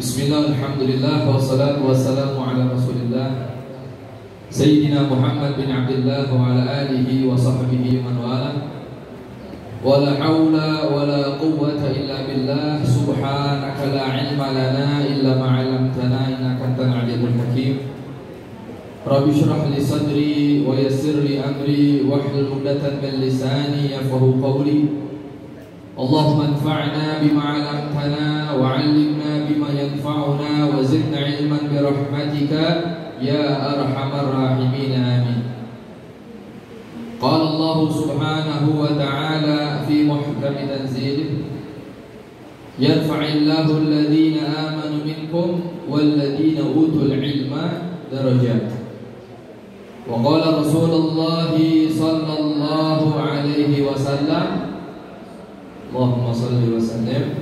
Bismillah, alhamdulillah, wassalatu wassalamu ala rasulillah Sayyidina Muhammad bin Abdullah wa ala alihi wa sahbihi man wala wa la hawla wa la quwwata illa billah subhanaka la ilma lana illa ma 'allamtana innaka antal alimul hakim Rabbi shrah li sadri wa yassir li amri wahlul 'uqdatam min lisani yafqahu qawli Allahumma anfa'na bima 'allamtana wa 'allimna bima yanfa'una wa zidna 'ilman bi rahmatika ya arhamar rahimin amin. Qala Allah subhanahu wa ta'ala fi muhkami tanzilih yarfa'illahu alladhina amanu minkum walladhina utul 'ilma darajat. Wa qala Rasulullah sallallahu alaihi wasallam Allahumma salli wa sallim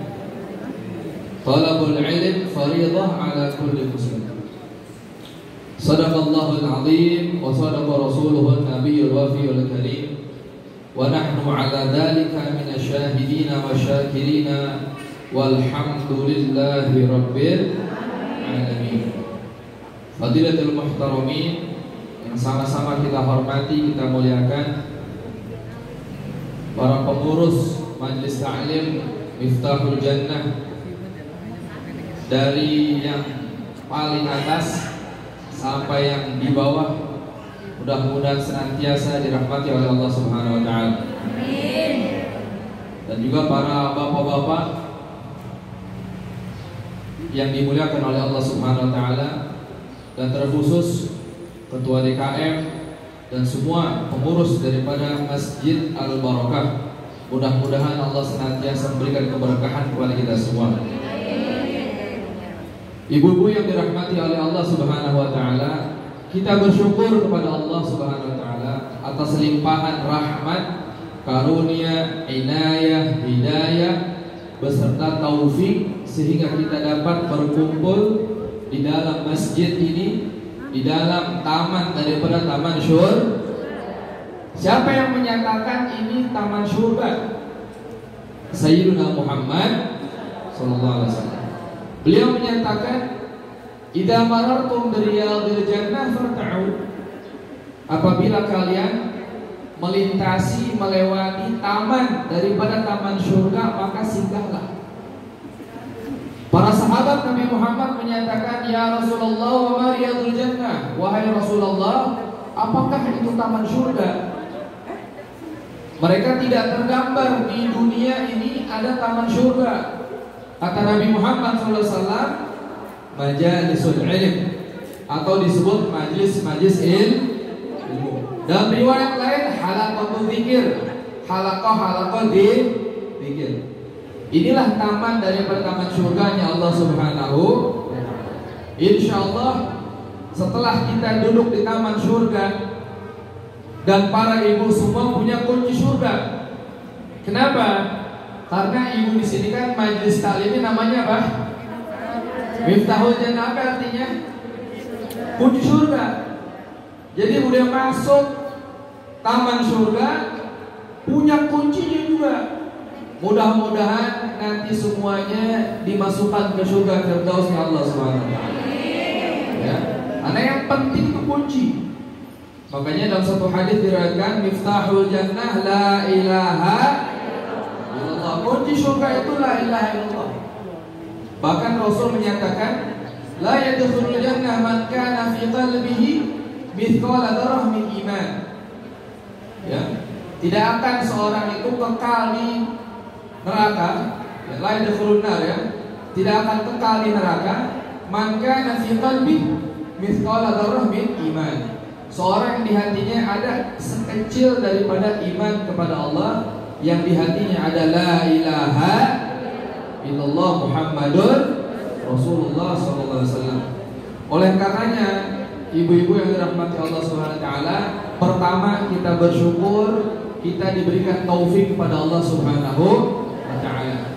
talabul ilm fariidah ala kulli muslim. Sadaqallahul azim wa sadaqa rasuluhun nabiyyul wafiyul karim wa nahnu ala dhalika minasy syahidina wa syakirina walhamdulillahi rabbil alamin. Fadilatul muhtaramin yang sama-sama kita hormati, kita muliakan, para pengurus Majelis Ta'lim Miftahul Jannah dari yang paling atas sampai yang di bawah, mudah-mudahan senantiasa dirahmati oleh Allah Subhanahu wa taala. Amin. Dan juga para bapak-bapak yang dimuliakan oleh Allah Subhanahu wa taala, dan terkhusus ketua DKM dan semua pengurus daripada Masjid Al-Barakah. Mudah-mudahan Allah senantiasa memberikan keberkahan kepada kita semua. Ibu-ibu yang dirahmati oleh Allah Subhanahu wa taala, kita bersyukur kepada Allah Subhanahu wa taala atas limpahan rahmat, karunia, inayah, hidayah beserta taufik sehingga kita dapat berkumpul di dalam masjid ini, di dalam taman daripada taman syurga. Siapa yang menyatakan ini taman surga? Sayyiduna Muhammad sallallahu alaihi wasallam. Beliau menyatakan, "Idza marartum bi riyadil jannah farta'u." Apabila kalian melintasi, melewati taman daripada taman surga, maka singgahlah. Para sahabat Nabi Muhammad menyatakan, "Ya Rasulullah, wa ma riyadul jannah?" Wahai Rasulullah, apakah itu taman surga? Mereka tidak tergambar di dunia ini ada taman surga. Kata Nabi Muhammad SAW, majalisul ilm, atau disebut majlis-majlis ilmu. Dalam riwayat lain, halaqatul dzikir, halaqah dzikir. Inilah taman daripada taman surganya Allah Subhanahu. Insyaallah setelah kita duduk di taman surga, dan para ibu semua punya kunci surga. Kenapa? Karena ibu di sini kan majelis taklim ini namanya apa? Miftahul Jannah, apa artinya? Kunci surga. Jadi udah masuk taman surga, punya kuncinya juga. Mudah-mudahan nanti semuanya dimasukkan ke surga Firdausnya Allah SWT. Ya, karena yang penting itu kunci. Makanya dalam satu hadis diriwayatkan, Miftahul Jannah la ilaha illallah. Kunci surga itu la ilaha illallah. Bahkan Rasul menyatakan, la yadkhulul jannah man kana fi qalbihi mithqala dzarrah min iman. Ya, tidak akan seorang itu kekal di neraka, ya, la yadkhulun nar, ya, tidak akan kekal di neraka man kana fi qalbihi mithqala dzarrah min iman. Seorang yang di hatinya ada sekecil daripada iman kepada Allah, yang di hatinya ada la ilaha illallah Muhammadun Rasulullah SAW. Oleh karenanya, ibu-ibu yang dirahmati Allah Subhanahu wa taala, pertama kita bersyukur kita diberikan taufik kepada Allah Subhanahu wa taala.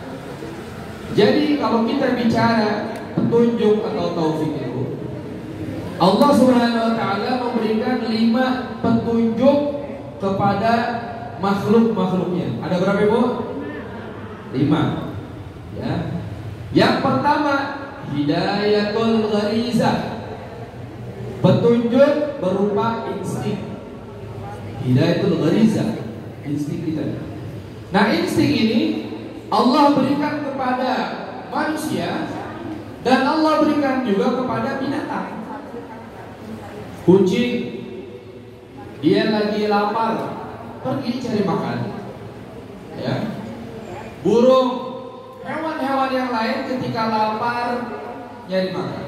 Jadi kalau kita bicara petunjuk atau taufik itu, Allah Subhanahu wa taala memberikan 5 petunjuk kepada makhluk-makhluknya. Ada berapa, Ibu? 5. Ya. Yang pertama, hidayatul gharizah, petunjuk berupa insting. Hidayatul gharizah, insting kita. Nah, insting ini Allah berikan kepada manusia dan Allah berikan juga kepada binatang. Kucing, dia lagi lapar, pergi cari makan. Ya. Burung, hewan-hewan yang lain ketika lapar nyari makan.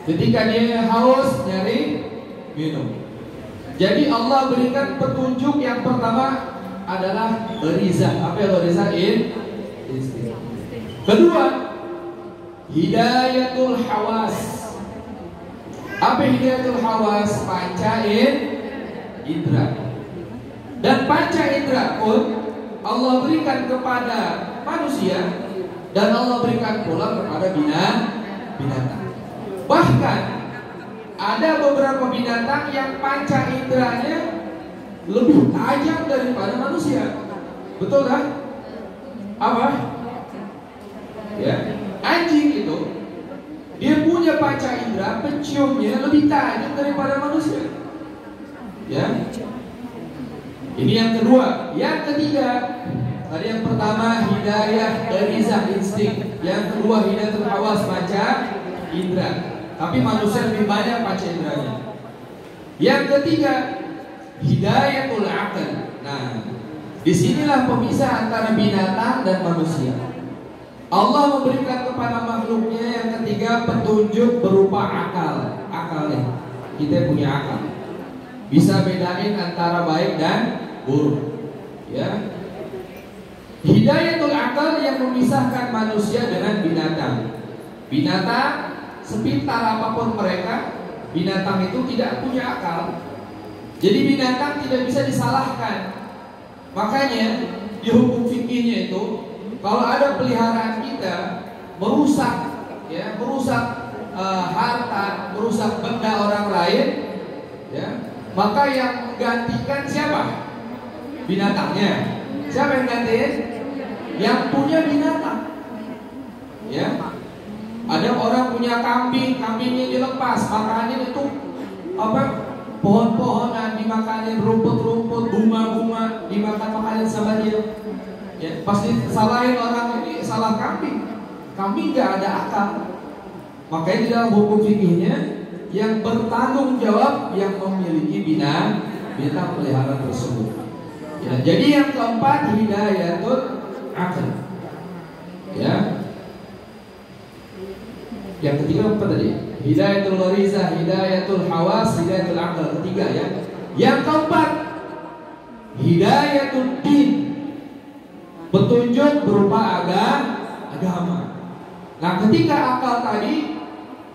Ketika dia haus nyari minum. Jadi Allah berikan petunjuk yang pertama adalah gharizah. Apa yang gharizah? Insting. Kedua, hidayatul hawas. Apa hidayatul hawas? Panca indra. Dan panca indra pun Allah berikan kepada manusia dan Allah berikan pula kepada binatang. Bahkan ada beberapa binatang yang panca indranya lebih tajam daripada manusia. Betul kan? Apa? Ya, anjing itu dia punya panca indera, penciumnya lebih tajam daripada manusia. Ya. Ini yang kedua. Yang ketiga, tadi yang pertama hidayah gharizah, insting. Yang kedua hidayatul hawas, panca indera. Tapi manusia lebih banyak panca inderanya. Yang ketiga, hidayatul aql. Nah, disinilah pemisah antara binatang dan manusia. Allah memberikan kepada makhluknya yang ketiga petunjuk berupa akal. Akalnya, kita punya akal, bisa bedain antara baik dan buruk. Ya, hidayatul akal yang memisahkan manusia dengan binatang. Binatang sepintar apapun mereka, binatang itu tidak punya akal. Jadi binatang tidak bisa disalahkan. Makanya di hukum fikihnya itu, kalau ada peliharaan kita merusak, ya, merusak harta, merusak benda orang lain, ya, maka yang menggantikan siapa? Binatangnya. Siapa yang gantiin? Yang punya binatang. Ya, ada orang punya kambing, kambingnya dilepas, makannya itu apa? Pohon-pohonan dimakanin, rumput-rumput, bunga-bunga dimakan sama dia. Ya, pasti salahin orang ini salah kambing. Kambing gak ada akal. Makanya di dalam hukum fikihnya yang bertanggung jawab yang memiliki binatang peliharaan tersebut. Ya, jadi yang keempat hidayatul aql. Ya. Yang ketiga apa tadi? Hidayatul gharizah, hidayatul hawas, hidayatul aql. Ketiga ya. Yang keempat hidayatul din, petunjuk berupa agama. Nah, ketika akal tadi,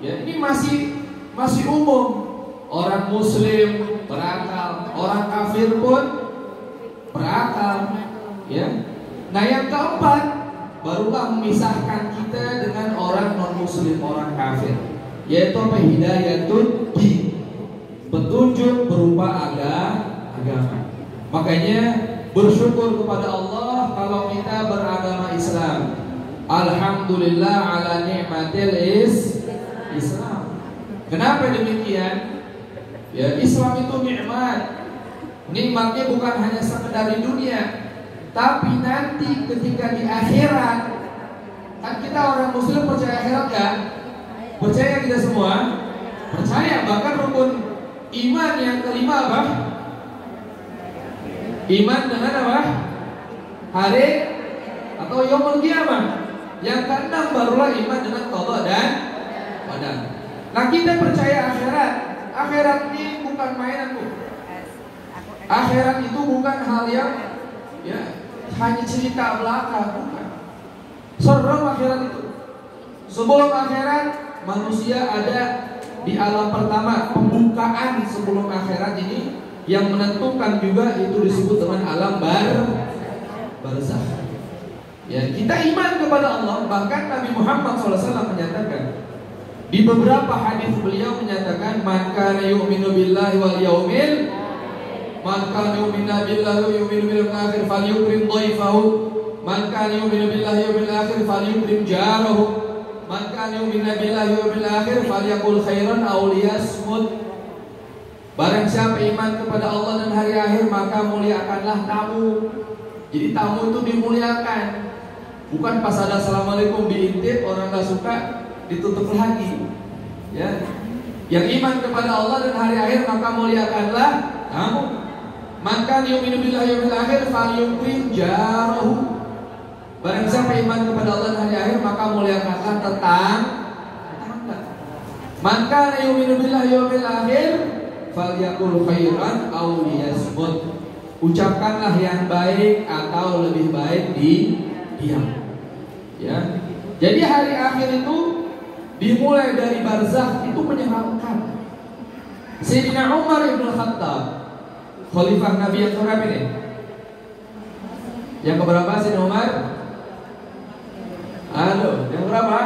ya, ini masih umum. Orang muslim berakal, orang kafir pun berakal. Ya. Nah, yang keempat barulah memisahkan kita dengan orang non muslim, orang kafir, yaitu apa? Hidayatul din, petunjuk berupa agama. Makanya bersyukur kepada Allah kalau kita beragama Islam. Alhamdulillah ala ni'matil Islam. Kenapa demikian? Ya, Islam itu nikmat. Nikmatnya bukan hanya sekedar di dunia, tapi nanti ketika di akhirat. Kan kita orang muslim percaya akhirat kan? Percaya kita semua? Percaya. Bahkan rukun iman yang kelima apa? Iman dengan apa? Hari atau yaumul qiyamah. Yang keenam barulah iman dengan qada dan qadar. Nah, kita percaya akhirat. Akhirat ini bukan mainan, Bu. Akhirat itu bukan hal yang, ya, hanya cerita belaka, bukan. Serem akhirat itu. Sebelum akhirat manusia ada di alam pertama, pembukaan sebelum akhirat ini yang menentukan juga itu disebut dengan alam barzakh. Ya, kita iman kepada Allah. Bahkan Nabi Muhammad SAW menyatakan di beberapa hadis, beliau menyatakan man kana yu'minu billahi wal yaumil, man kana yu'minu billahi wa yu'minu bil akhir falyukrim dhaifahu, man kana yu'minu billahi wal yaumil akhir falyukrim jarahu, man kana yu'minu billahi wal yawmil akhir falyaqul khairan aw liyasmut. Barang siapa iman kepada Allah dan hari akhir, maka muliakanlah tamu. Jadi tamu itu dimuliakan. Bukan pas ada assalamualaikum diintip, orang gak suka ditutup lagi. Ya. Yang iman kepada Allah dan hari akhir, maka muliakanlah tamu. Man kana yu'minu billahi wal yawmil akhir falyukrim jarahu. Barang siapa iman kepada Allah dan hari akhir, maka muliakanlah tetangga. Man kana yu'minu billahi wal yawmil akhir falyaqul khairan aw liyasmut. Ucapkanlah yang baik atau lebih baik diam. Ya. Jadi hari akhir itu dimulai dari barzakh, itu menyeramkan. Sayyidina Umar ibn Khattab, khalifah Nabi yang keberapa ini? Yang keberapa Sayyidina Umar? Yang berapa?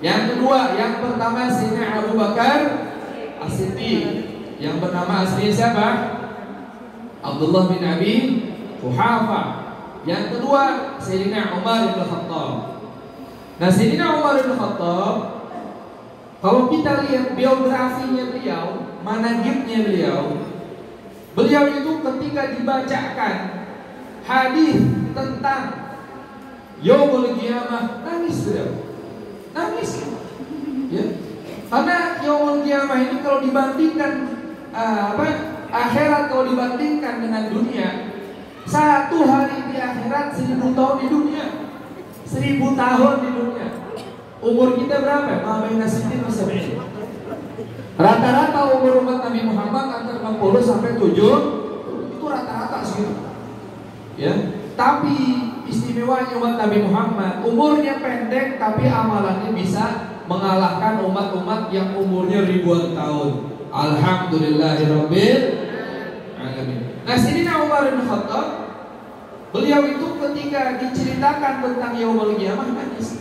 Yang kedua. Yang pertama Sayyidina Abu Bakar As-Siddiq. Yang bernama aslinya siapa? Abdullah bin Abi Quhafah. Yang kedua Sayyidina Umar bin Khattab. Nah, Sayyidina Umar bin Khattab, kalau kita lihat biografinya beliau, manaqibnya beliau itu ketika dibacakan hadis tentang Yaumul Qiyamah, nangis beliau. Nangis. Ya. Karena Yaumul Qiyamah ini kalau dibandingkan akhirat, kalau dibandingkan dengan dunia, satu hari di akhirat 1000 tahun di dunia, 1000 tahun di dunia. Umur kita berapa? Mabaina sittin wa sab'in. Rata-rata umur umat Nabi Muhammad antara 60 sampai 7. Itu rata-rata segitu. Ya. Tapi istimewanya umat Nabi Muhammad, umurnya pendek tapi amalannya bisa mengalahkan umat-umat yang umurnya ribuan tahun. Alhamdulillahirabbil alamin. Nah, Sayyidina Umar bin Khattab, beliau itu ketika diceritakan tentang Yaumul Qiyamah nangis.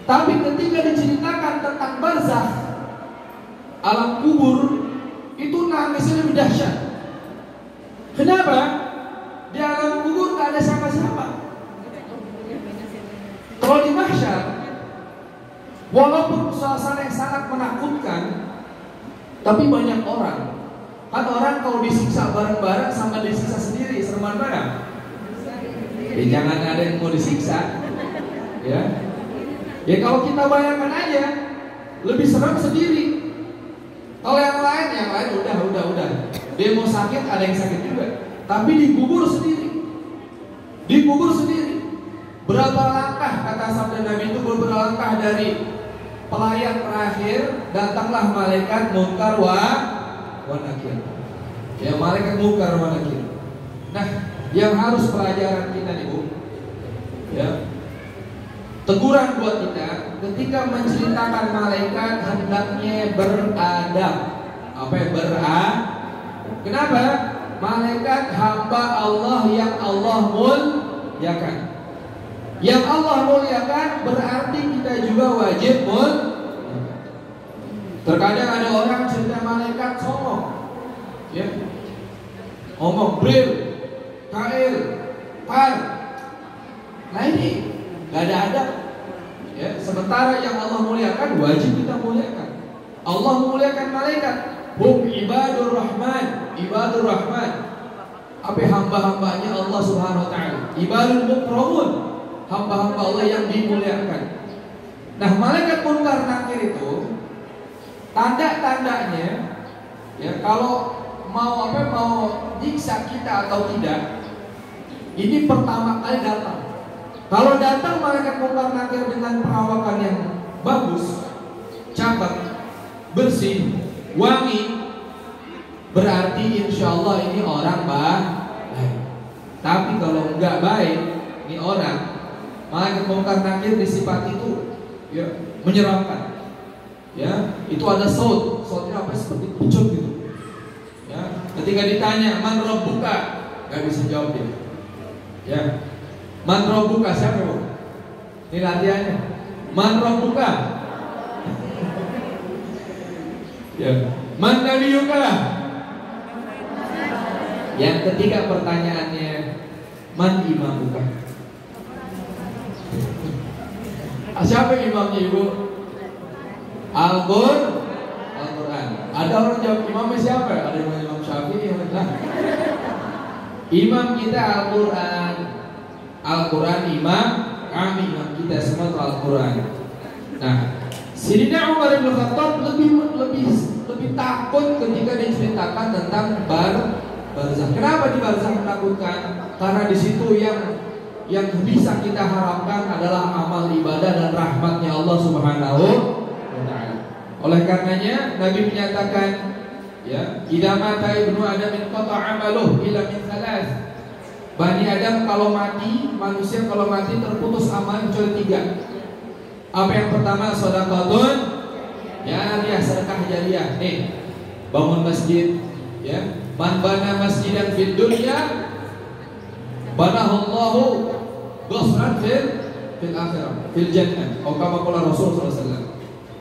Tapi ketika diceritakan tentang barzakh, alam kubur, itu nangisnya lebih dahsyat. Kenapa? Di alam kubur gak ada siapa-siapa. Kalau di mahsyar, walaupun suasana yang sangat menakutkan, tapi banyak orang. Kan orang kalau disiksa bareng-bareng sama disiksa sendiri, serem mana? Jangan ada yang mau disiksa. Ya kalau kita bayangkan aja, lebih serem sendiri. Kalau yang lain udah. Dia mau sakit, ada yang sakit juga. Tapi dikubur sendiri. Berapa langkah, kata sabda Nabi itu, beberapa langkah dari pelayan terakhir, datanglah malaikat Munkar wa Nakir. Ya, malaikat Munkar wa Nakir. Nah, yang harus pelajaran kita nih Bu, ya, teguran buat kita ketika menceritakan malaikat, hendaknya beradab. Kenapa? Malaikat hamba Allah yang Allah muliakan. Yang Allah muliakan berarti kita juga wajib muliakan. Terkadang ada orang cerita malaikat songong, ya, ngomong bril, kail, par. Nah ini gak ada adab. Ya, sementara yang Allah muliakan wajib kita muliakan. Allah memuliakan malaikat. Hum ibadur rahman. Apa hamba-hambanya Allah Subhanahu wa taala. Ibadul mukramun, hamba-hamba Allah yang dimuliakan. Nah, malaikat Munkar Nakir itu tanda-tandanya, ya, kalau mau nyiksa kita atau tidak, ini pertama kali datang. Kalau datang malaikat Munkar Nakir dengan perawakan yang bagus, cakep, bersih, wangi, berarti insya Allah ini orang baik. Tapi kalau enggak baik, ini orang, malaikat Munkar Nakir disifat itu, ya, menyeramkan. Ya, itu ada sautnya apa seperti kucing gitu. Ya, ketika ditanya man rabbuka, enggak bisa jawab dia. Ya. Man rabbuka siapa, Bu? Ini latihannya. Man rabbuka. Ya. Man nabiyuka. Yang ketiga pertanyaannya, man imamuka. Siapa imamnya ibu? Al-Quran. Ada orang jawab imamnya siapa? Ada yang Imam Syafi'i. Imam kita Al-Quran. Al-Quran imam kami, imam kita semua itu Al-Quran. Nah, Sayyidina Umar bin Khattab lebih takut ketika diceritakan tentang barzakh. Kenapa di barzakh menakutkan? Karena di situ yang bisa kita harapkan adalah amal ibadah dan rahmatnya Allah Subhanahu wa taala. Oleh karenanya Nabi menyatakan, ya, idza mata ibnu adam inqata 'amaluhu illa min thalath. Bani Adam kalau mati, manusia kalau mati terputus amal kecuali 3. Apa yang pertama? Shadaqatun jariyah, sedekah jariah. Nih, bangun masjid, ya. Man bana masjidan fid dunya banahullahu qasran fil akhirah fil jannah. Atau kama qala Rasul sallallahu alaihi wasallam.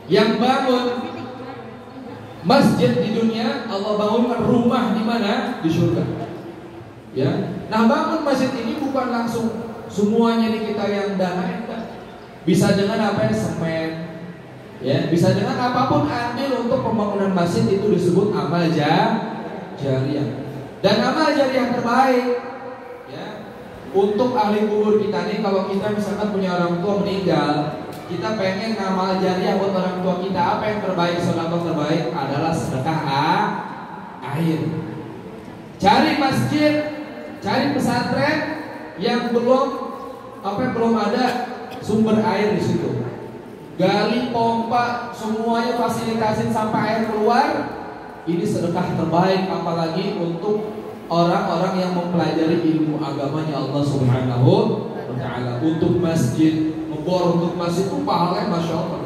Yang bangun masjid di dunia, Allah bangunkan rumah di mana? Di surga. Ya. Nah, bangun masjid ini bukan langsung semuanya nih kita yang dana, bisa dengan apa? Semen, ya, bisa dengan apapun andil untuk pembangunan masjid, itu disebut amal jariah. Dan amal jariah terbaik, ya, untuk ahli kubur kita nih, kalau kita misalkan punya orang tua meninggal, kita pengen amal jariah buat orang tua kita, apa yang terbaik? Sedekah terbaik adalah sedekah air. Cari masjid, cari pesantren yang belum ada sumber air di situ. Gali pompa, semuanya fasilitasin sampai air keluar. Ini sedekah terbaik, apalagi untuk orang-orang yang mempelajari ilmu agamanya Allah Subhanahu wa taala. Untuk masjid, membor untuk masjid itu pahalanya Masya Allah.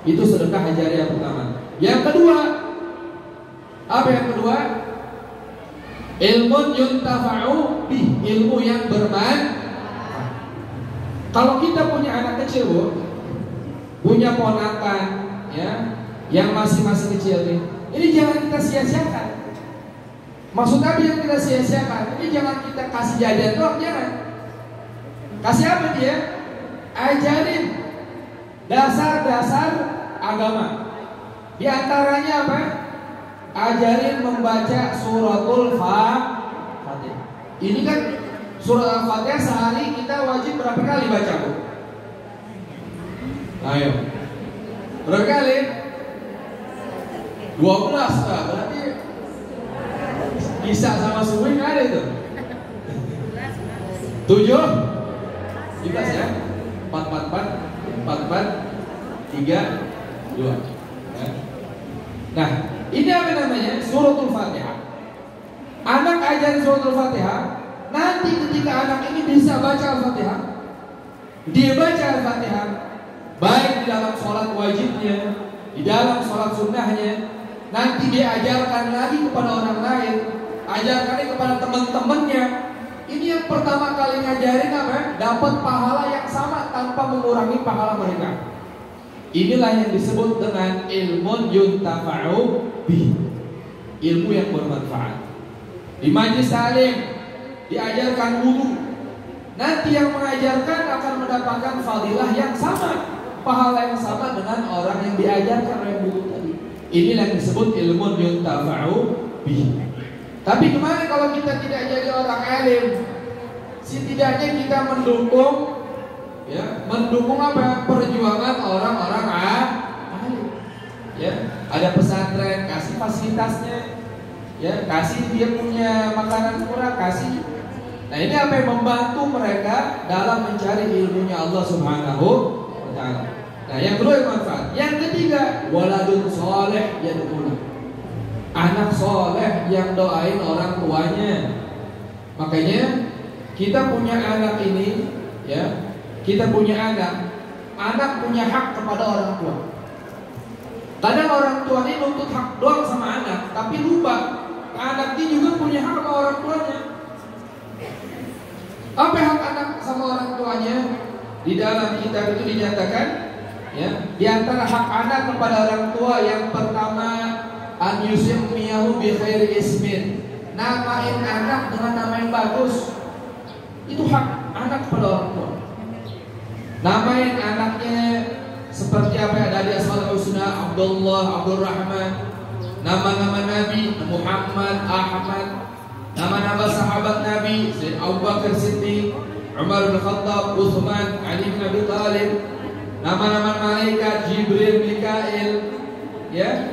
Itu sedekah jariah pertama. Yang kedua, apa yang kedua? Ilmun yuntafa'u bih, ilmu yang bermanfaat. Kalau kita punya anak kecil, Bu, punya ponakan, ya, yang masih kecil nih, ini jangan kita sia-siakan. Maksud Nabi yang kita sia-siakan, ini jangan kita kasih jajan doang, jangan. Kasih apa dia? Ajarin dasar-dasar agama. Di antaranya apa? Ajarin membaca suratul Fatihah. Ini kan surat Al-Fatihah sehari kita wajib berapa kali baca, Bu? Ayo. Berapa kali? 12. Nah, berarti bisa sama suwi kan ada itu? 7? 11 ya? 4, 3, 2. Nah, ini apa namanya? Suratul Fatihah. Anak ajarin suratul Fatihah. Nanti ketika anak ini bisa baca Al-Fatihah, dia baca Al-Fatihah, baik di dalam sholat wajibnya, di dalam sholat sunnahnya, nanti dia ajarkan lagi kepada orang lain, ajarkan lagi kepada teman-temannya. Ini yang pertama kali ngajarin apa? Dapat pahala yang sama tanpa mengurangi pahala mereka. Inilah yang disebut dengan ilmun yuntafa'u bih, ilmu yang bermanfaat. Di majlis taklim diajarkan wudu, nanti yang mengajarkan akan mendapatkan fadilah yang sama, pahala yang sama dengan orang yang diajarkan oleh wudu tadi. Inilah yang disebut ilmun yuntafa'u bih. Tapi kemarin kalau kita tidak jadi orang alim, setidaknya kita mendukung, ya, mendukung apa? Perjuangan orang-orang alim. Ya, ada pesantren, kasih fasilitasnya, ya, kasih dia punya makanan murah, kasih. Nah, ini apa yang membantu mereka dalam mencari ilmunya Allah Subhanahu wa taala. Nah, yang kedua yang manfaat. Yang ketiga, waladun soleh yad'ulah. Anak soleh yang doain orang tuanya. Makanya kita punya anak ini, ya, kita punya anak punya hak kepada orang tua. Kadang orang tua ini nuntut hak doang sama anak, tapi lupa anak ini juga punya hak sama orang tuanya. Apa hak anak sama orang tuanya? Di dalam kitab itu dinyatakan, ya, di antara hak anak kepada orang tua yang pertama, an yusimmiyahu bi khairi ismin, namain anak dengan nama yang bagus. Itu hak anak kepada orang tua. Namain anaknya seperti apa yang ada di Asmaul Husna, Abdullah, Abdurrahman. Nama-nama Nabi, Muhammad, Ahmad. Nama-nama sahabat Nabi, Sayyid Abu Bakar Siddiq, Umar bin Khattab, Uthman, Ali bin Abi Thalib. Nama-nama malaikat, Jibril, Mikail. Ya,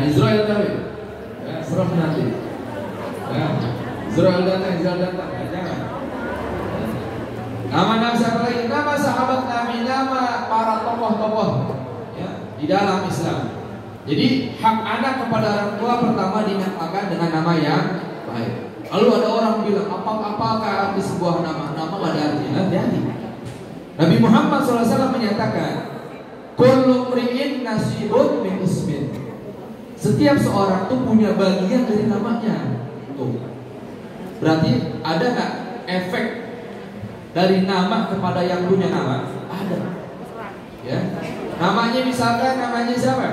Israel tahu. Ya, serah nanti. Ya, Israel datang, jangan. Nama-nama siapa lagi? Nama sahabat Nabi, nama para tokoh-tokoh ya, di dalam Islam. Jadi hak anak kepada orang tua pertama dinamakan dengan nama yang baik. Lalu ada orang bilang, apakah arti sebuah nama? Nama gak ada artinya. Hati-hati. Nabi Muhammad SAW menyatakan, kullu mri'in nasibun min ismin. Setiap seorang tuh punya bagian dari namanya. Tuh. Berarti ada nggak efek dari nama kepada yang punya nama? Ada. Ya. Namanya misalkan namanya siapa?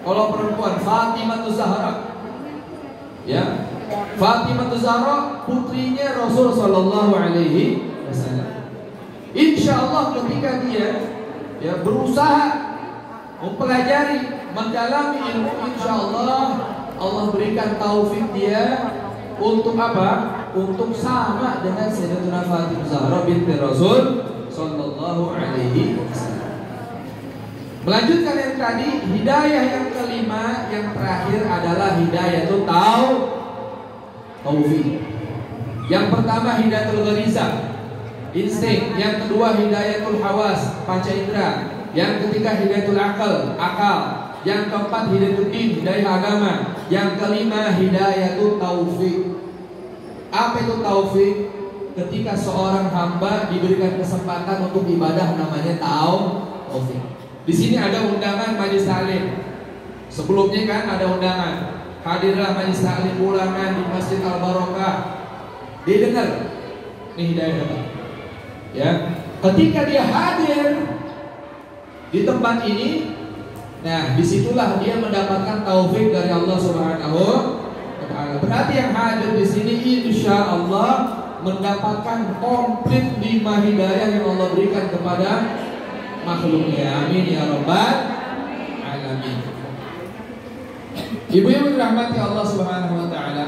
Kalau perempuan Fatimah Zahra. Ya. Fatimah Zahra putrinya Rasul sallallahu alaihi wasallam. Insyaallah ketika dia ya berusaha mempelajari, mendalami ilmu, insyaallah Allah berikan taufik dia untuk apa? Untuk sama dengan Sayyidatuna Fatimah Zahra binti Rasul sallallahu alaihi wasallam. Melanjutkan yang tadi, hidayah yang kelima, yang terakhir adalah hidayatul taufik. Yang pertama hidayatul gharizah, insting. Yang kedua hidayatul hawas, panca indera. Yang ketiga hidayatul akal. Yang keempat hidayatul din, hidayah agama. Yang kelima hidayatul taufik. Apa itu taufik? Ketika seorang hamba diberikan kesempatan untuk ibadah, namanya taufik. Di sini ada undangan majelis taklim. Sebelumnya kan ada undangan. Hadirlah majelis taklim ulangan di Masjid Al Barokah. Didengar. Ini hidayah. Ya. Ketika dia hadir di tempat ini, nah disitulah dia mendapatkan taufik dari Allah Subhanahu wa Ta'ala. Berarti yang hadir di sini insya Allah mendapatkan komplit 5 hidayah yang Allah berikan kepada makhluknya. Amin ya rabbal alamin. Ibu-ibu dirahmati Allah Subhanahu wa Ta'ala,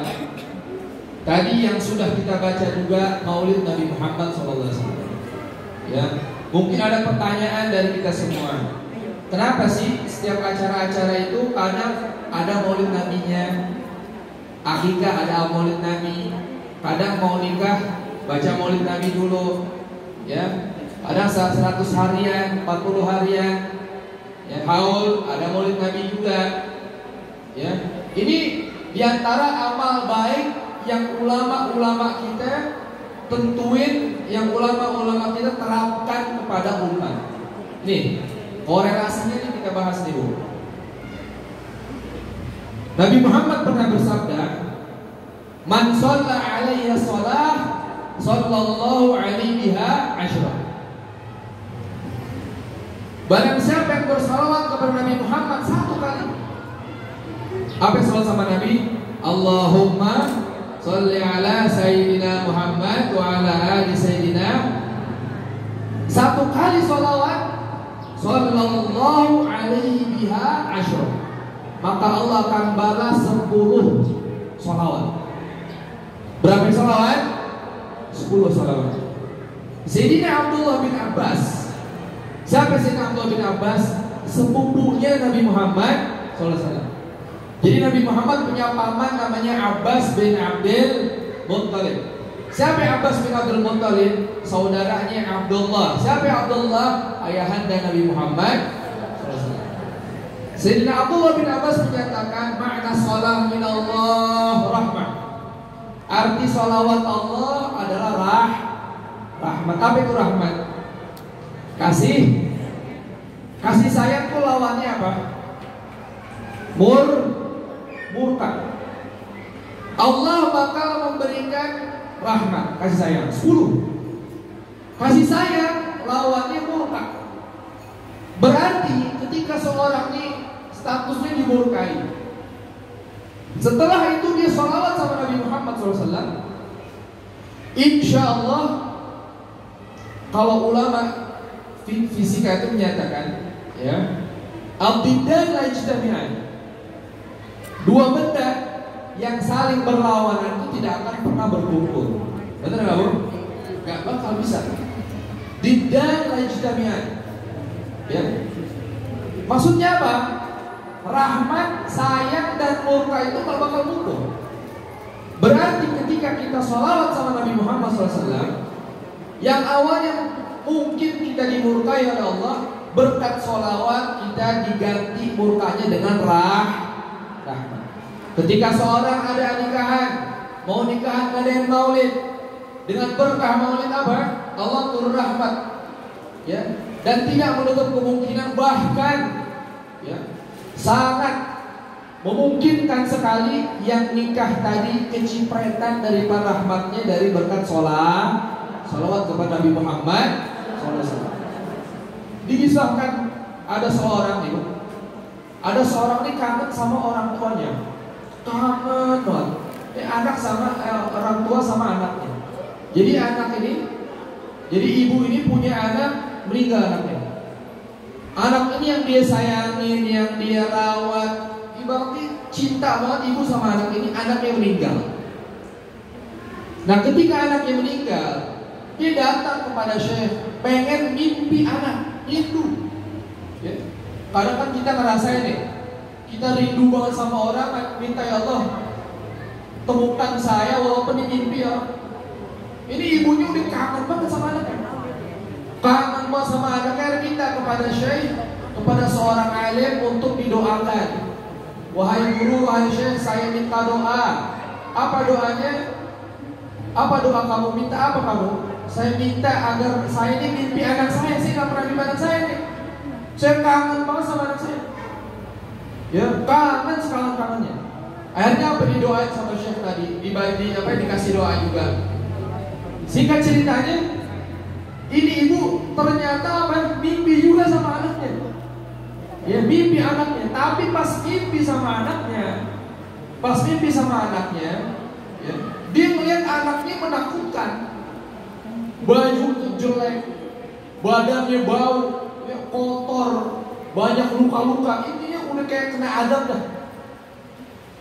tadi yang sudah kita baca juga Maulid Nabi Muhammad SAW. Ya, mungkin ada pertanyaan dari kita semua. Kenapa sih setiap acara-acara itu kadang ada Maulid Nabinya, akikah ada Maulid Nabi, kadang mau nikah baca Maulid Nabi dulu, ya. Ada 100 harian, 40 harian, ya, haul, ada Maulid Nabi juga. Ya, ini diantara amal baik yang ulama-ulama kita tentuin, yang ulama-ulama kita terapkan kepada umat. Nih, korelasinya ini kita bahas nih, Bu. Nabi Muhammad pernah bersabda, "Man shalla 'alayya shalah, sallallahu 'alaihi biha 'ashra." Barang siapa yang bersalawat kepada Nabi Muhammad 1 kali. Apa yang salawat sama Nabi? Allahumma sholli ala Sayyidina Muhammad wa ala ali Sayyidina. 1 kali salawat, sallallahu alaihi biha 10. Maka Allah akan balas 10 salawat. Berapa salawat? 10 salawat. Sayyidina Abdullah bin Abbas. Siapa Sayyidina Abdullah bin Abbas? Sepupunya Nabi Muhammad SAW. Jadi Nabi Muhammad punya paman namanya Abbas bin Abdul Muttalib. Siapa Abbas bin Abdul Muttalib? Saudaranya Abdullah. Siapa Abdullah? Ayahanda Nabi Muhammad SAW. Sayyidina Abdullah bin Abbas menyatakan, makna salam minallah rahmah. Arti salawat Allah adalah rahmat. Apa itu rahmat? Kasih sayang itu lawannya apa? Murka. Allah bakal memberikan rahmat, kasih sayang 10. Kasih sayang lawannya murka. Berarti ketika seorang ini statusnya dimurkai, setelah itu dia salawat sama Nabi Muhammad SAW, insya Allah Kalau ulama fisika itu menyatakan, ya, al-diddan la yajtami'an. Dua benda yang saling berlawanan itu tidak akan pernah berkumpul. Benar nggak, Bu? Nggak bakal bisa. Diddan la yajtami'an. Ya. Maksudnya apa? Rahmat, sayang, dan murka itu nggak bakal kumpul. Berarti ketika kita sholawat sama Nabi Muhammad SAW, yang awalnya mungkin kita dimurkai oleh Allah, berkat sholawat kita diganti murkanya dengan rahmat. Ketika seorang ada nikahan, mau nikahan ngadain maulid, dengan berkah maulid apa? Allah turun rahmat, ya, dan tidak menutup kemungkinan, bahkan, ya, sangat memungkinkan sekali yang nikah tadi kecipretan dari rahmatnya dari berkat sholawat kepada Nabi Muhammad SAW. Dikisahkan ada seorang ini kangen sama orang tuanya, kangen banget. Anak sama orang tua sama anaknya. Jadi ibu ini punya anak, meninggal anaknya. Anak ini yang dia sayangin, yang dia rawat, ibaratnya cinta banget ibu sama anak ini, anaknya meninggal. Nah, ketika anaknya meninggal, dia datang kepada Syekh, pengen mimpi anak, rindu. Ya. Kadang kan kita ngerasain nih, kita rindu banget sama orang, minta, ya Allah, temukan saya walaupun di mimpi ya. Ini ibunya udah kangen banget sama anaknya, kangen banget sama anaknya, minta kepada Syekh, kepada seorang alim untuk didoakan. Wahai guru, wahai Syekh, saya minta doa. Apa doanya? Apa doa kamu? Minta apa kamu? Saya minta agar saya ini mimpi anak saya. Saya gak pernah mimpi anak saya nih. Saya kangen banget sama anak saya. Ya, kangen sekangen-kangennya. Akhirnya apa didoain sama Syekh tadi? Dikasih doa juga. Singkat ceritanya, ini ibu ternyata mimpi juga sama anaknya. Ya, mimpi anaknya. Tapi pas mimpi sama anaknya, ya, dia melihat anaknya menakutkan. Bajunya jelek, badannya bau, ya, kotor, banyak luka-luka. Intinya udah kayak kena adab dah.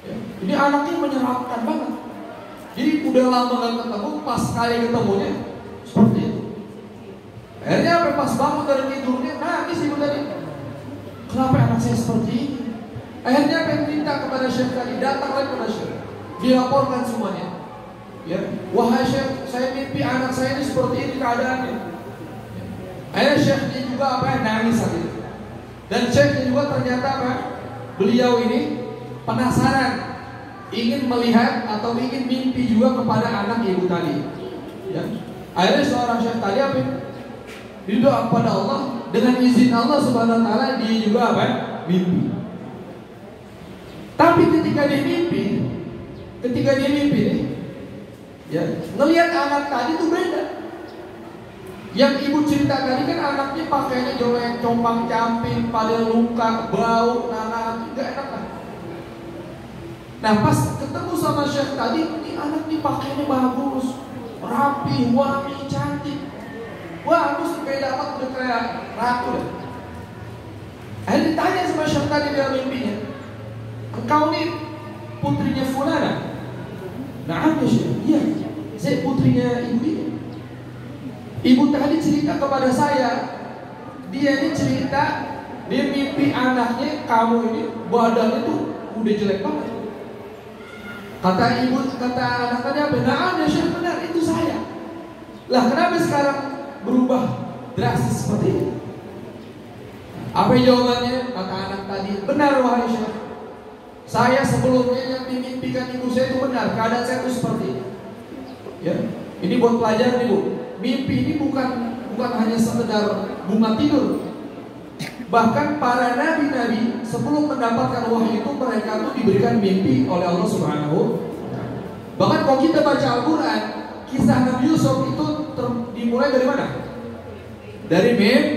Ya, ini anaknya menyeramkan banget. Jadi udah lama gak ketemu, pas kali ketemunya seperti itu. Akhirnya pas bangun dari tidurnya, nangis ibu tadi. Kenapa anak saya seperti ini? Akhirnya minta kepada Syekh tadi, datang lagi kepada Syekh, dilaporkan semuanya. Ya, wahai Syekh, saya mimpi anak saya ini seperti ini keadaannya. Akhirnya Syekhnya juga nangis saat itu. Dan Syekhnya juga ternyata beliau ini penasaran, ingin melihat atau ingin mimpi juga kepada anak ibu tadi. Ya. Akhirnya seorang Syekh tadi berdoa kepada Allah, dengan izin Allah Subhanahu wa taala dia juga mimpi. Tapi ketika dia mimpi nih, ya, ngelihat anak tadi tuh beda. Yang ibu cerita tadi kan anaknya pakainya jelek, compang-camping, pada luka, bau, nanah, gak enak kan. Nah, pas ketemu sama Syekh tadi, ini anak nih pakainya bagus, rapi, wangi, cantik. Wah, aku kayak dapat udah kayak ratu deh. Akhirnya ditanya sama Syekh tadi dalam mimpinya, engkau nih putrinya fulana? Nah, apa Syekh? Iya, saya putrinya ibu ini. Ibu tadi cerita kepada saya, dia ini cerita, dia mimpi anaknya, kamu ini badannya tuh udah jelek banget. Kata anak tadi apa? Nah, ada Syekh, benar, itu saya. Lah, kenapa sekarang berubah drastis seperti ini? Apa jawabannya? Kata anak tadi, benar wahai Syekh, saya sebelumnya yang dimimpikan ibu saya itu benar, keadaan saya itu seperti ini. Ya, ini buat pelajaran nih Bu. Mimpi ini bukan hanya sekedar bunga tidur. Bahkan para nabi-nabi sebelum mendapatkan wahyu itu mereka tuh diberikan mimpi oleh Allah Subhanahu wa taala. Bahkan kalau kita baca Al-Qur'an, kisah Nabi Yusuf itu dimulai dari mana? Dari mimpi.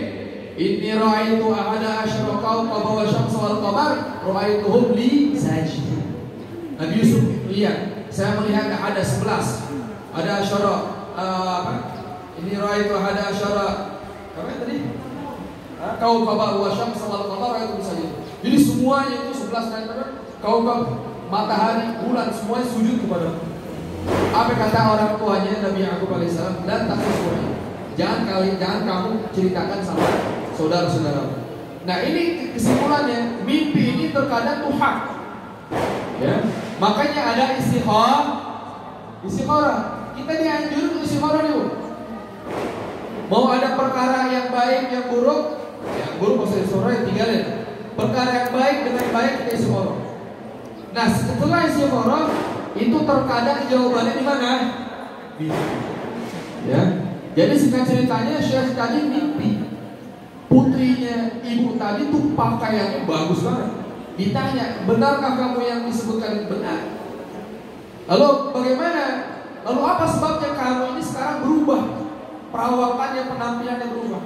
Inni ra'aitu ahada asyara kawkaban wasyamsa wal qamar ra'aituhum li sajidin. Nabi Yusuf lihat, saya melihat ada 11. Ada asyara Ini ra'aitu hada asyara. Apa tadi? Kaukaba wa syamsa wal qamara itu bisa gitu. Jadi semuanya itu 11 dan kaukab, matahari, bulan semuanya sujud kepada. Apa kata orang tuanya Nabi Yakub alaihissalam? Dan tak sesuai. Jangan kamu ceritakan sama saudara-saudara. Nah ini kesimpulannya, mimpi ini terkadang tuh hak. Ya, makanya ada istikharah. Kita dianjurkan untuk istikharah dulu. Mau ada perkara yang baik, yang buruk, yang buruk maksudnya istikharah yang tinggalin. Perkara yang baik dengan baik kita istikharah. Nah setelah istikharah itu terkadang jawabannya di mana? Ya. Jadi singkat ceritanya Syekh tadi mimpi putrinya ibu tadi tuh pakaiannya bagus banget. Ditanya, benarkah kamu yang disebutkan? Benar. Lalu bagaimana? Lalu apa sebabnya kamu ini sekarang berubah? Perawakannya, penampilannya berubah.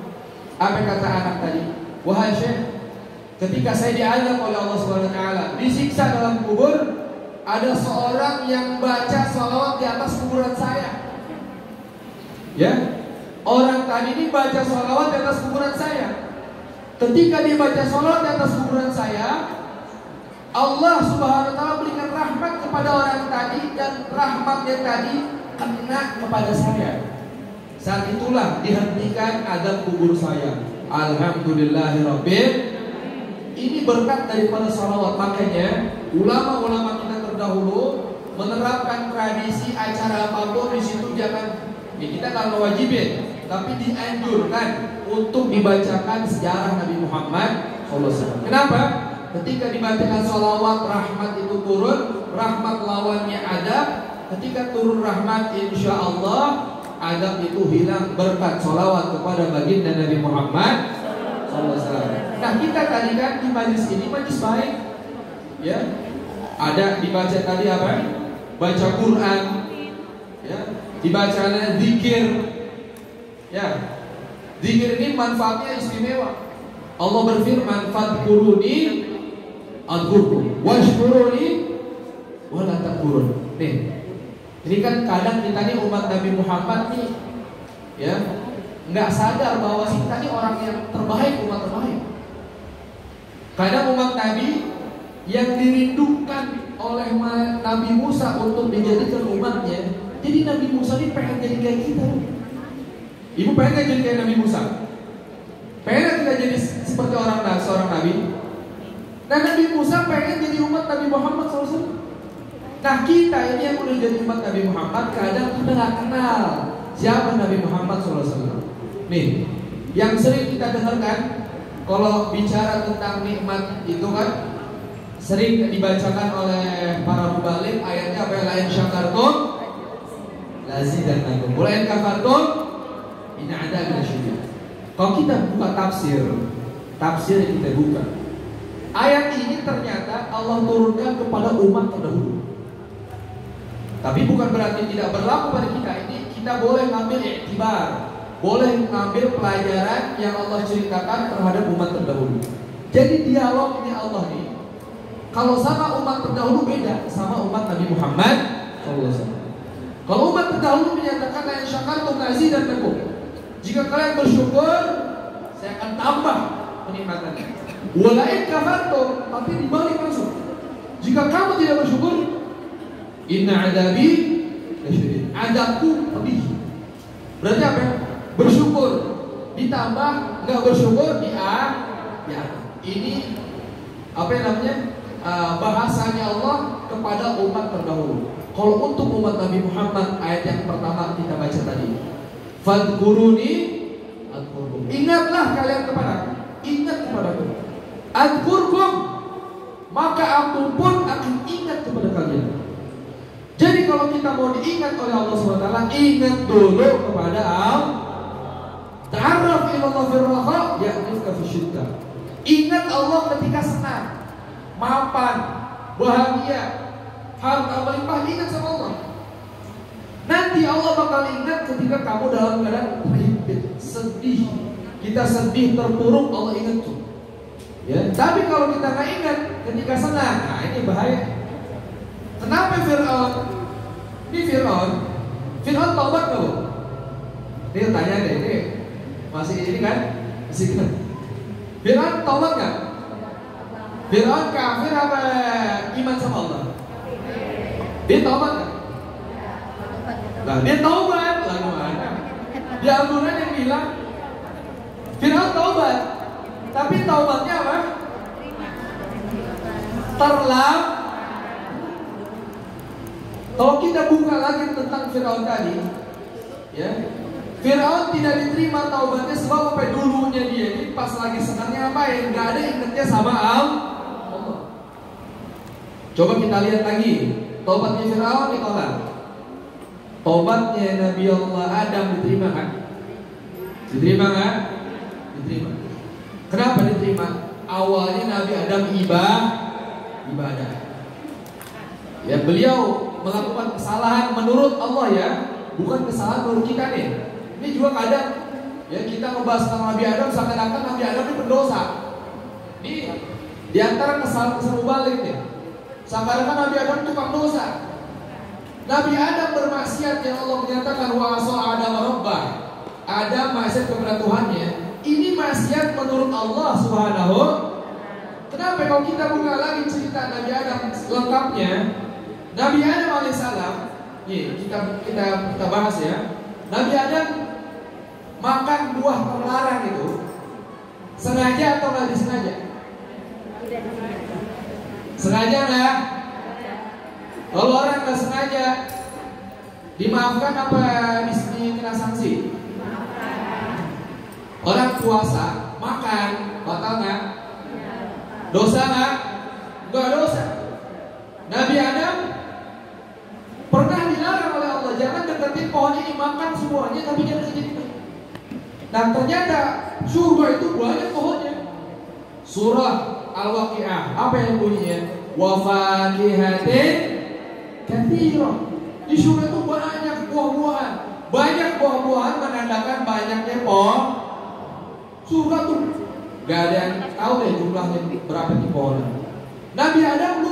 Apa kata anak tadi? Wahai Syekh, ketika saya diazab oleh Allah Subhanahu wa taala, disiksa dalam kubur, ada seorang yang baca sholawat di atas kuburan saya. Ya, orang tadi ini baca sholawat di atas kuburan saya. Ketika dia baca sholawat di atas kuburan saya, Allah Subhanahu wa taala berikan rahmat kepada orang tadi, dan rahmatnya tadi kena kepada saya. Saat itulah dihentikan azab kubur saya. Alhamdulillahirabbil. Ini berkat daripada sholawat. Makanya ulama-ulama kita terdahulu menerapkan tradisi acara apapun di situ jangan. Kita kalau wajibin, tapi dianjurkan untuk dibacakan sejarah Nabi Muhammad SAW. Kenapa? Ketika dibacakan sholawat, rahmat itu turun, rahmat lawannya adab. Ketika turun rahmat, insya Allah adab itu hilang berkat sholawat kepada baginda Nabi Muhammad SAW. Nah kita tadi kan di majlis ini majlis baik, ya. Ada dibaca tadi apa? Baca Quran, ya. Dibacanya zikir. Ya. Zikir ini manfaatnya istimewa. Allah berfirman, "Fadhkuruni adhkurkum washkuruni wa la takfurun." Nih. Ini kan kadang kita nih umat Nabi Muhammad nih, ya, nggak sadar bahwa kita nih orang yang terbaik, umat terbaik. Kadang umat Nabi yang dirindukan oleh Nabi Musa untuk dijadikan umatnya. Jadi Nabi Musa ini pengen jadi kayak kita. Ibu pengen gak jadi kayak Nabi Musa? Pengen kita jadi seperti seorang Nabi? Dan Nabi Musa pengen jadi umat Nabi Muhammad SAW. Nah kita ini yang udah jadi umat Nabi Muhammad, kadang kita gak kenal siapa Nabi Muhammad SAW. Nih, yang sering kita dengarkan kalau bicara tentang nikmat itu kan sering dibacakan oleh para mubalik. Ayatnya apa? Lain syakartum lazidannakum wa in kafartum in adzabin syadid. Kalau kita buka tafsir yang kita buka, ayat ini ternyata Allah turunkan kepada umat terdahulu. Tapi bukan berarti tidak berlaku pada kita. Ini kita boleh ngambil iktibar, boleh ngambil pelajaran yang Allah ceritakan terhadap umat terdahulu. Jadi dialog ini Allah nih, kalau sama umat terdahulu beda sama umat Nabi Muhammad SAW. Kalau umat terdahulu menyatakan la in syakartum lazidannakum, jika kalian bersyukur saya akan tambah kenikmatannya. Wa la in kafartum, tapi dibalik langsung, jika kamu tidak bersyukur, inna adabi lasyadid, adabku pedih. Berarti apa? Bersyukur ditambah, nggak bersyukur ini apa yang namanya bahasanya Allah kepada umat terdahulu. Kalau untuk umat Nabi Muhammad, ayat yang pertama kita baca tadi, fadhkuruni adhkurkum, ingatlah kalian kepadaku, ingat kepadaku, adhkurkum, maka aku pun akan ingat kepada kalian. Jadi kalau kita mau diingat oleh Allah SWT, ingat dulu kepada Allah. Ta'arraf ilallah firraha ya'rifka fisyiddah. Ingat Allah ketika senang, mapan, bahagia, harta melimpah, ingat sama Allah. Nanti Allah bakal ingat ketika kamu dalam keadaan terhimpit, sedih. Kita sedih, terpuruk, Allah ingat tuh. Ya. Tapi kalau kita nggak ingat ketika senang, nah ini bahaya. Kenapa Fir'aun? Ini Fir'aun taubat nggak? Ini tanya deh, ini masih ini kan? Masih kan? Fir'aun taubat nggak? Fir'aun kafir apa iman sama Allah? Dia taubat nggak? Nah, dia taubat lah gimana? Di Al-Quran yang bilang Fir'aun taubat, tapi taubatnya apa? Terlambat. Kalau kita buka lagi tentang Fir'aun tadi, ya, Fir'aun tidak diterima taubatnya sebab apa? Dulunya dia ini pas lagi senangnya apa ya? Nggak ada ingetnya sama Allah. Coba kita lihat lagi, taubatnya Fir'aun ditolak. Taubatnya Nabi Allah Adam diterima kan? Diterima kan? Diterima. Kenapa diterima? Awalnya Nabi Adam ibadah. Ya, beliau melakukan kesalahan menurut Allah ya, bukan kesalahan menurut kita nih. Ini juga kadang ya kita ngebahas tentang Nabi Adam seakan-akan Nabi Adam ini pendosa. Ini diantara kesalahan balik nih. Seakan-akan Nabi Adam tukang dosa. Nabi Adam bermaksiat yang Allah menyatakan wa asa Adam rabbah. Adam maksiat kepada Tuhannya. Ini maksiat menurut Allah Subhanahu. Kenapa kalau kita buka lagi cerita Nabi Adam lengkapnya? Nabi Adam alaihissalam, nih kita bahas ya. Nabi Adam makan buah terlarang itu sengaja atau nggak disengaja? Sengaja nggak? Kalau orang nggak sengaja, dimaafkan apa kena sanksi? Orang puasa makan batal nggak? Dosa nggak? Nggak dosa. Nabi Adam pernah dilarang oleh Allah, jangan deketin pohon ini, makan semuanya tapi jangan sedikit. Dan ternyata surga itu banyak pohonnya. Surah Al-Waqi'ah, apa yang bunyinya? Wa fakihatin katsirah. Di surga itu banyak buah-buahan. Banyak buah-buahan menandakan banyaknya pohon. Surga tuh gak ada yang tahu deh jumlahnya berapa di pohon. Nabi Adam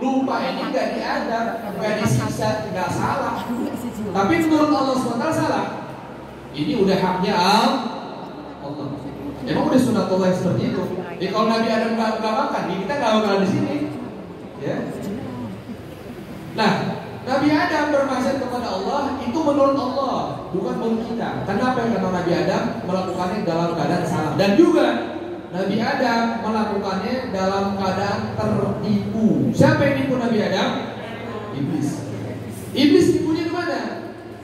lupa ini gak diadab, gak disiksa, gak salah. Tapi menurut Allah SWT salah. Ini udah haknya Allah. Emang udah sunatullah seperti itu. Jadi kalau Nabi Adam gak makan, kita gak bakalan di sini. Ya. Nah, Nabi Adam bermaksiat kepada Allah itu menurut Allah, bukan menurut kita. Kenapa yang kata Nabi Adam melakukannya dalam keadaan salah, dan juga Nabi Adam melakukannya dalam keadaan tertipu. Siapa yang nipu Nabi Adam? Iblis. Iblis nipunya kemana?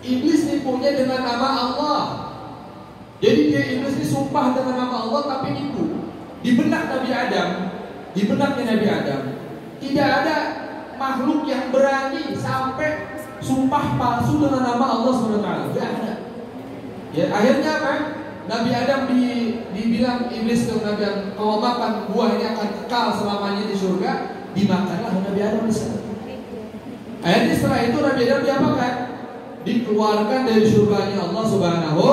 Iblis nipunya dengan nama Allah. Jadi iblis ini sumpah dengan nama Allah tapi nipu. Di benak Nabi Adam, di benaknya Nabi Adam, tidak ada makhluk yang berani sampai sumpah palsu dengan nama Allah SWT. Tidak ada. Ya, akhirnya apa? Nabi Adam dibilang iblis ke Nabi Adam, kalau makan buah ini akan kekal selamanya di surga, dimakanlah Nabi Adam di sana. Akhirnya setelah itu Nabi Adam diapakan? Dikeluarkan dari surganya Allah Subhanahu.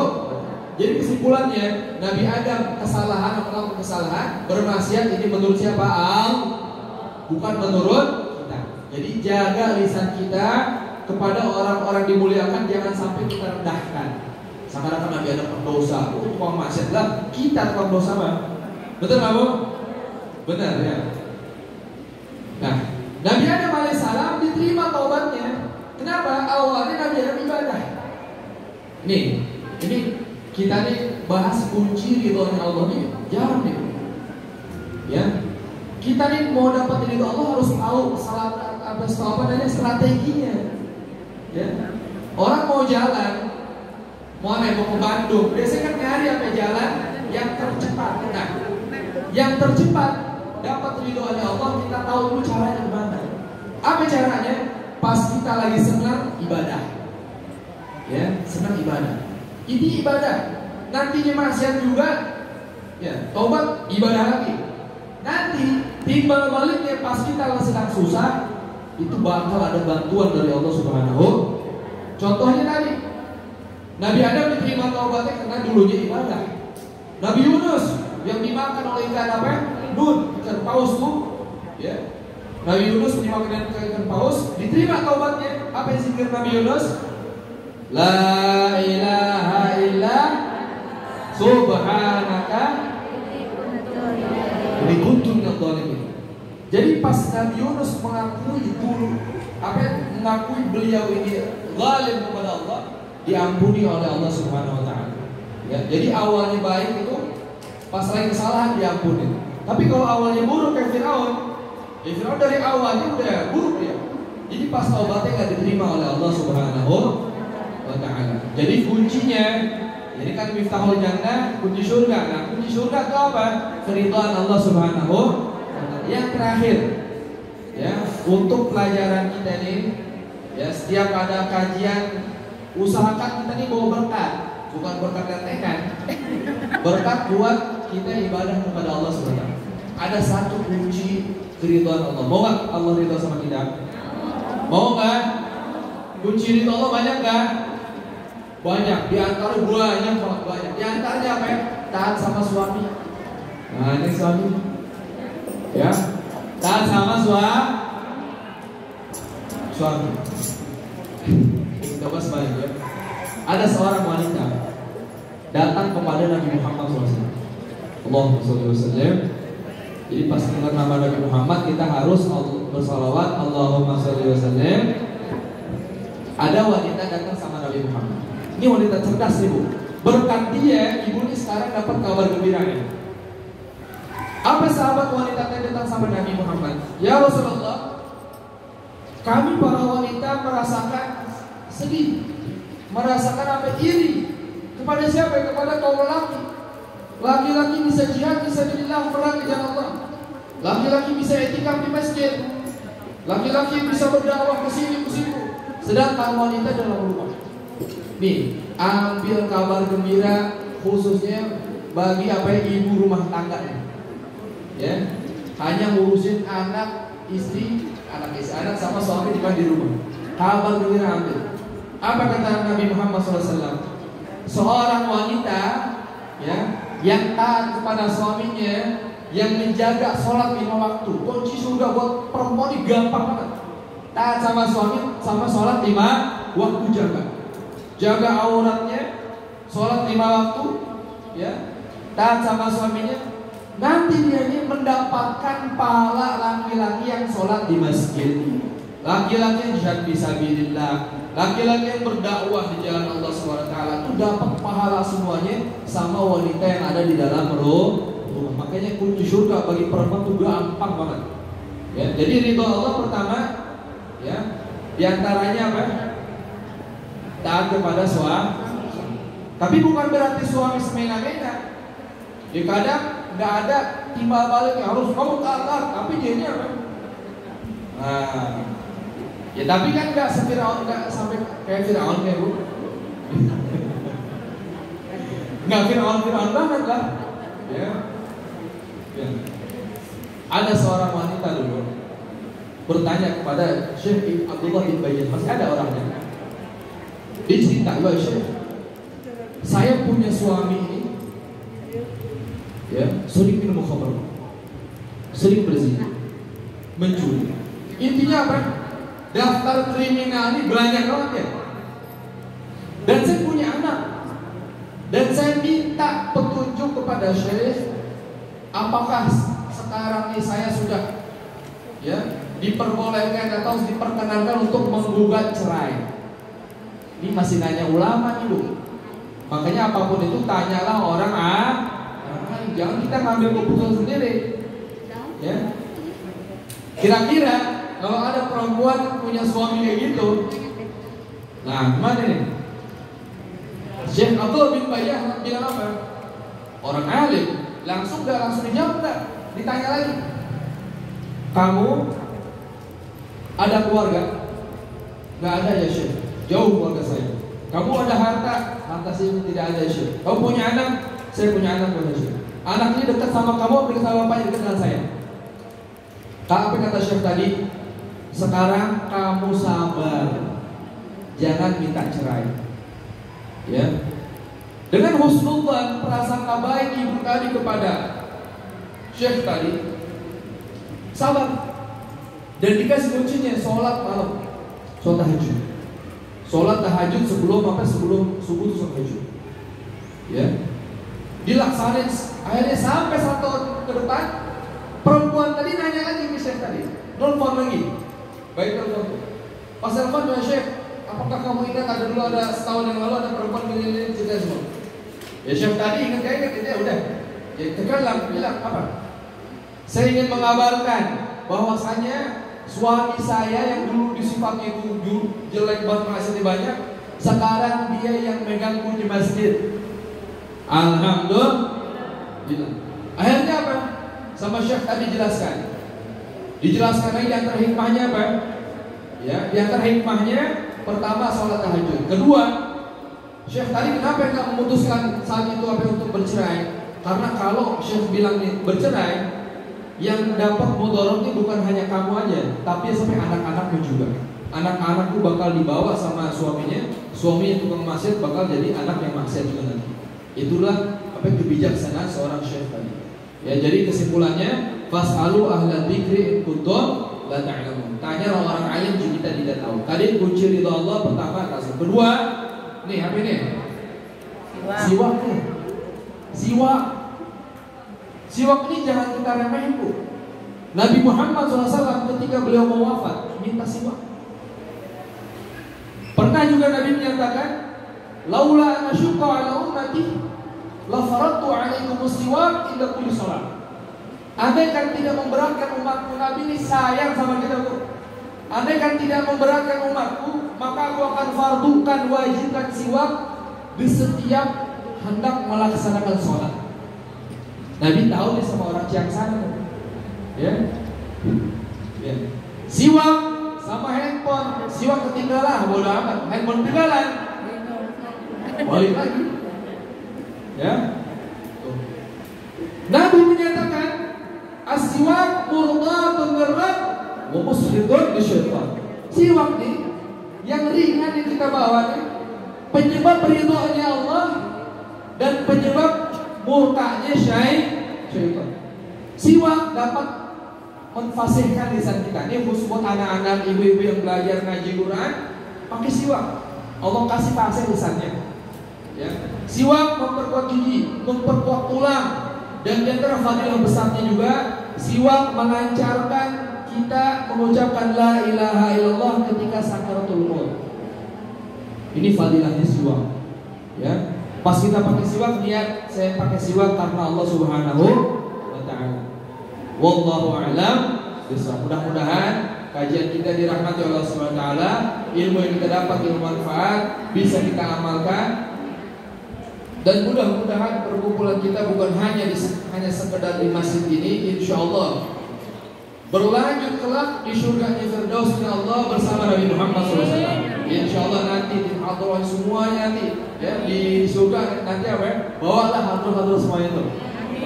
Jadi kesimpulannya Nabi Adam kesalahan melakukan kesalahan, bermaksiat ini menurut siapa? Bukan menurut kita. Jadi jaga lisan kita kepada orang-orang dimuliakan, jangan sampai kita rendahkan. Seakan-akan Nabi Adam pendosa, tukang maksiat lah, kita tukang dosa mah. Betul nggak Bu? Benar ya. Nah, Nabi Adam alaihissalam diterima taubatnya. Kenapa? Awalnya Nabi Adam ibadah. Ini kita nih bahas kunci ridhonya Allah nih, jarang nih. Ya, kita nih mau dapat ridho Allah harus tahu strateginya. Ya, orang mau jalan, mau ke Bandung, biasanya kan nyari apa jalan yang tercepat. Nah, yang tercepat dapat ridhonya Allah, kita tahu dulu caranya gimana. Apa caranya? Pas kita lagi senang ibadah, ya senang ibadah. Ini ibadah, nantinya maksiat juga, ya taubat ibadah lagi. Nanti timbal baliknya pas kita sedang susah, itu bakal ada bantuan dari Allah Subhanahu. Contohnya tadi, Nabi Adam diterima taubatnya karena dulunya ibadah. Nabi Yunus yang dimakan oleh ikan apa? Ikan paus tuh, ya. Nabi Yunus dimakan ikan paus, diterima taubatnya. Apa yang zikir Nabi Yunus? La ilaha illallah subhanaka inni kuntu minadh dhalimin. Jadi pas Nabi Yunus mengakui beliau ini zalim kepada Allah, diampuni oleh Allah Subhanahu wa taala. Ya, jadi awalnya baik itu pas lagi kesalahan diampuni. Tapi kalau awalnya buruk kayak Firaun, ya Firaun dari awalnya udah buruk dia. Jadi pas taubatnya nggak diterima oleh Allah Subhanahu wa taala. Jadi kuncinya, jadi kan miftahul jannah, kunci surga. Nah, kunci surga itu apa? Keridhaan Allah Subhanahu wa taala. Yang terakhir, ya, untuk pelajaran kita nih, ya, setiap ada kajian usahakan kita nih bawa berkat, bukan berkat gantengan. Berkat buat kita ibadah kepada Allah Subhanahu wa taala. Ada satu kunci keridhaan Allah. Mau nggak Allah ridha sama kita? Mau nggak? Kunci ridha Allah banyak nggak? Banyak. Di antara banyak. Di antaranya apa ya? Taat sama suami. Nah, ini suami. Ya, taat sama suami. Coba sebaliknya. Ada seorang wanita datang kepada Nabi Muhammad SAW. Allahumma sholli wa sallim. Jadi pas dengar nama Nabi Muhammad kita harus bersalawat Allahumma sholli wa sallim. Ada wanita datang sama Nabi Muhammad. Ini wanita cerdas nih Bu. Berkat dia, ibu ini sekarang dapat kabar gembira nih. Apa sahabat wanita yang datang sama Nabi Muhammad? Ya Rasulullah, kami para wanita merasakan sedih, merasakan apa? Iri. Kepada siapa? Kepada kaum lelaki. Laki-laki bisa jihad fisabilillah, perang di jalan Allah. Laki-laki bisa etikaf di masjid. Laki-laki bisa berdakwah ke sini ke situ. Sedangkan wanita dalam rumah. Nih, ambil kabar gembira khususnya bagi apa ya, ibu rumah tangga ya. Hanya ngurusin anak sama suami di rumah. Kabar gembira ambil. Apa kata Nabi Muhammad SAW? Seorang wanita ya yang taat kepada suaminya, yang menjaga sholat 5 waktu. Kunci surga buat perempuan ini gampang banget. Taat sama suami, sama sholat 5 waktu jaga auratnya, sholat 5 waktu, ya, taat sama suaminya. Nanti dia ini mendapatkan pahala laki-laki yang sholat di masjid, laki-laki yang jihad fisabilillah, laki-laki yang berdakwah di jalan Allah SWT itu dapat pahala semuanya sama wanita yang ada di dalam rumah. Makanya kunci surga bagi perempuan itu gampang banget. Ya, jadi ridho Allah pertama, ya, diantaranya apa? Taat kepada suami. Tapi bukan berarti suami semena-mena. Ya kadang nggak ada timbal balik harus kamu taat, tapi dia ini apa? Nah, ya tapi kan nggak sampai kayak Firaun ya Bu. Nggak Firaun banget lah. Ya. Ada seorang wanita dulu bertanya kepada Syekh Abdullah bin Bayyin, masih ada orangnya. Dia cerita, "Ya Syekh, saya punya suami ini, ya, sering minum khamr, sering berzina, mencuri. Intinya apa? Daftar kriminal ini banyak banget ya. Dan saya punya anak, dan saya minta petunjuk kepada Syekh, apakah sekarang ini saya sudah, ya, diperbolehkan atau diperkenankan untuk menggugat cerai?" Ini masih nanya ulama nih Bu. Makanya apapun itu tanyalah orang jangan kita ngambil keputusan sendiri. Ya. Kira-kira kalau ada perempuan punya suami kayak gitu, nah gimana nih? Syekh Abdullah bin Bayyin bilang apa? Orang alim langsung dijawab enggak? Ditanya lagi. Kamu ada keluarga? Nggak ada ya Syekh. Jauh keluarga saya. Kamu ada harta saya tidak ada ya Syekh. Kamu punya anak? Saya punya anak ya Syekh. Anak ini dekat sama kamu, dekat sama bapaknya, dekat dengan saya. Apa kata Syekh tadi? Sekarang kamu sabar, jangan minta cerai. Ya. Dengan husnudzan, prasangka baik ibu tadi kepada Syekh tadi, sabar. Dan dikasih kuncinya sholat malam, sholat tahajud. Sholat tahajud sebelum subuh itu sholat tahajud. Ya. dilaksanain. Akhirnya sampai 1 tahun ke depan, perempuan tadi nanya lagi ke Syekh tadi, nelfon lagi. Baik, telepon. Pas telepon, ya Syekh, apakah kamu ingat ada setahun yang lalu ada perempuan milih cerita semua? Ya Syekh tadi ingat ya udah. Ya tekanlah, bilang apa? Saya ingin mengabarkan bahwasanya suami saya yang dulu disifatnya itu jelek banget, maksiatnya banyak, sekarang dia yang megang kunci masjid. Alhamdulillah. Akhirnya apa? Sama Syekh tadi dijelaskan lagi di antara hikmahnya apa? Ya, di antara hikmahnya pertama sholat tahajud. Kedua, Syekh tadi kenapa enggak memutuskan saat itu apa untuk bercerai? Karena kalau Syekh bilang bercerai, yang dapat mudaratnya bukan hanya kamu aja, tapi sampai anak-anakmu juga. Anak-anakku bakal dibawa sama suaminya, suami yang tukang maksiat bakal jadi anak yang maksiat juga nanti. Itulah apa kebijaksanaan seorang Syekh tadi. Ya, jadi kesimpulannya, fas'alu ahla dzikri in kuntum la ta'lamun. Tanya orang alim jika kita tidak tahu. Tadi kunci ridha Allah pertama kasih. Kedua, nih apa ini? Siwak nih. Siwak ini jangan kita remehin, Bu. Nabi Muhammad SAW ketika beliau mau wafat minta siwak. Pernah juga Nabi menyatakan, laula an asyqa ala ummati la faradtu alaikum siwak inda kulli shalah. Andai kan tidak memberatkan umatku, Nabi ini sayang sama kita, Bu. Andai kan tidak memberatkan umatku, maka aku akan fardukan, wajibkan siwak di setiap hendak melaksanakan sholat. Nabi tahu nih sama orang Ciangsana, ya. Siwak sama handphone, siwak ketinggalan, bodoh amat. Handphone ketinggalan, balik lagi, ya. Nabi menyatakan, as-siwak murdatun lirrab wa musridun lisyaitan. Siwak nih yang ringan yang kita bawa nih, penyebab ridhonya Allah dan penyebab murkanya syaitan. Siwak dapat memfasihkan lisan kita. Ini khusus buat anak-anak, ibu-ibu yang belajar ngaji Quran, pakai siwak. Allah kasih fasih lisannya. Ya. Siwak memperkuat gigi, memperkuat tulang, dan di antara fadilah besarnya juga siwak melancarkan kita mengucapkan la ilaha illallah ketika sakaratul maut. Ini fadilahnya siwak. Ya. Pas kita pakai siwak, niat saya pakai siwak karena Allah Subhanahu wa ta'ala. Wallahu a'lam bishawab. Mudah-mudahan kajian kita dirahmati Allah Subhanahu wa ta'ala, ilmu yang kita dapat ilmu manfaat bisa kita amalkan, dan mudah-mudahan perkumpulan kita bukan hanya sekedar di masjid ini, insyaallah berlanjut kelak di surganya Firdaus Allah bersama Nabi Muhammad SAW. Insyaallah nanti di hadroh semuanya nanti, ya, di surga nanti apa ya? Bawalah hadroh semuanya itu.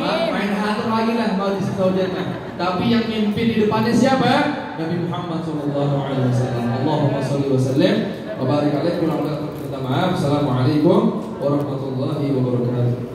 Main hadroh lagi lah mau di jannah. Tapi yang mimpin di depannya siapa? Nabi Muhammad SAW. Allahumma sholli wa sallim wa barik alaihi. Kurang lebih minta maaf. Assalamualaikum warahmatullahi wabarakatuh.